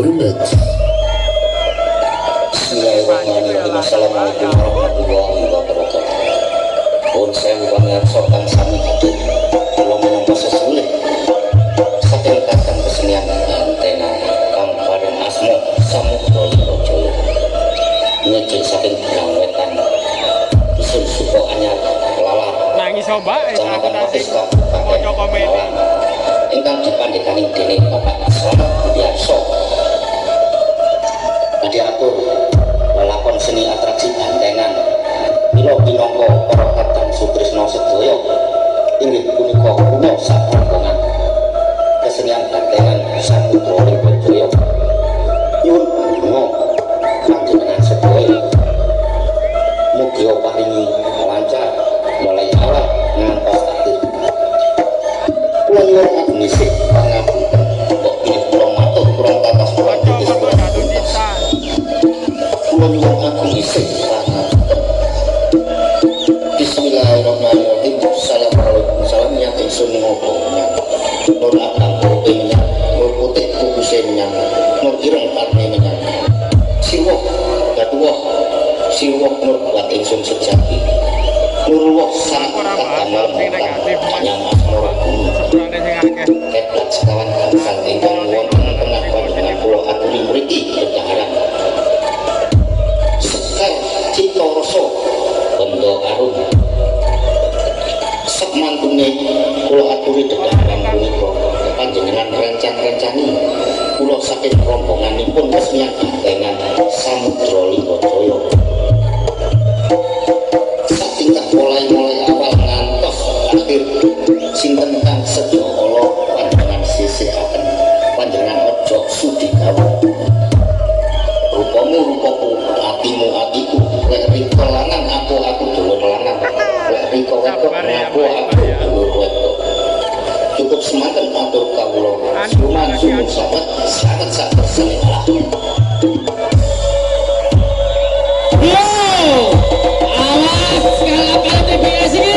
Remix. Bismillahirrahmanirrahim. Assalamualaikum warahmatullahi wabarakatuh. Pun saya bukan sorkan sami itu kalau menyapa sesulit saking kakang kesenian antena kang bareng asmo samudra jaya nyejek saking gangwetan isun suko anyar lalar nangis coba jangan habis kabupaten Malang ingkang dipandhegani dening Bapak Slamet Budiarso badhe atur lelakon seni atraksi bantengan mila pinangka para kadang Sutrisno sedaya inggih punika kuna sarombongan kesenian bantengan Samudra Jaya nyuwun panjenengan panjenengan sedaya mugi paringi lancar mulai awal ngantos akhir kula nyuwun agnesik pangapunten kok pilih kula matur kurang tatas kula nyuwun agnesik pangapunten. Bismillahirrahmanirrahim. Assalamualaikum salam yang ingsun ngobongnya nur abang kupingnya nur putih kukusennya nur ireng patmenya siwok gatuwok siwok nur buat ingsun sejati nur wok sang katamal yang asmur keplat sekawan kangsang ingkang wonten tengah panjenengan kula aturi mriki kedaharan sekar cita rasa benda arum sak mantune kula aturi dedaharan punika panjenengan rencang-rencani kula saking rombonganipun kesenian bantengan Samudra Jaya sak tingkah mulai awal ngantos akhir sinten kang sedya kala panjenengan sisihaken panjenengan aja sudi gawuh rupamu rupaku atimu atiku lek rika lanang aku dulur lanang lek rika wedok aku dulur wedok cukup semanten atur kawula suman sumun sahabat sangat sak bersalah yo awas kalau TBS ini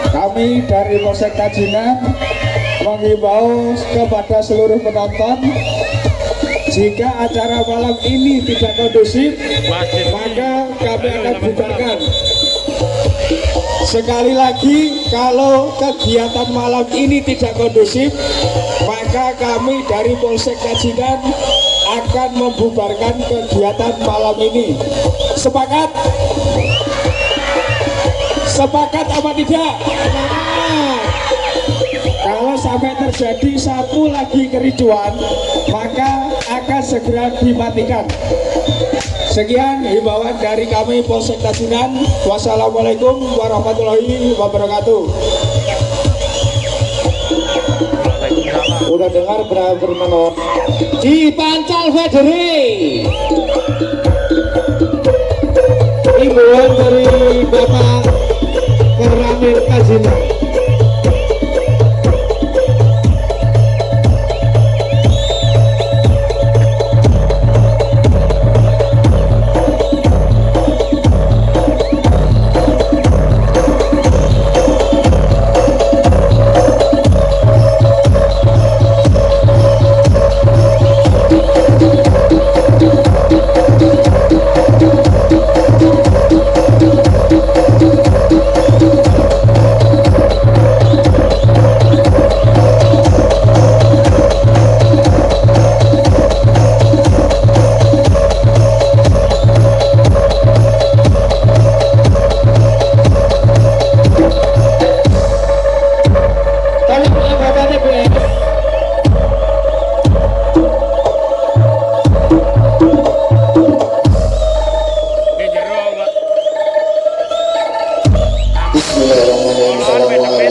Kami dari Polsek Tajingan menghimbau kepada seluruh penonton jika acara malam ini tidak kondusif maka kami akan bubarkan. Sekali lagi, kalau kegiatan malam ini tidak kondusif maka kami dari Polsek Tajingan akan membubarkan kegiatan malam ini. Sepakat? Sepakat apa tidak? Nah, kalau sampai terjadi satu lagi kericuan maka akan segera dimatikan. Sekian himbauan dari kami Polsek Tajingan. Wassalamualaikum warahmatullahi wabarakatuh. Udah dengar berapa bermenor di Pancal Federi himbauan dari Bapak Kerami Bismillahirrahmanirrahim. Assalamualaikum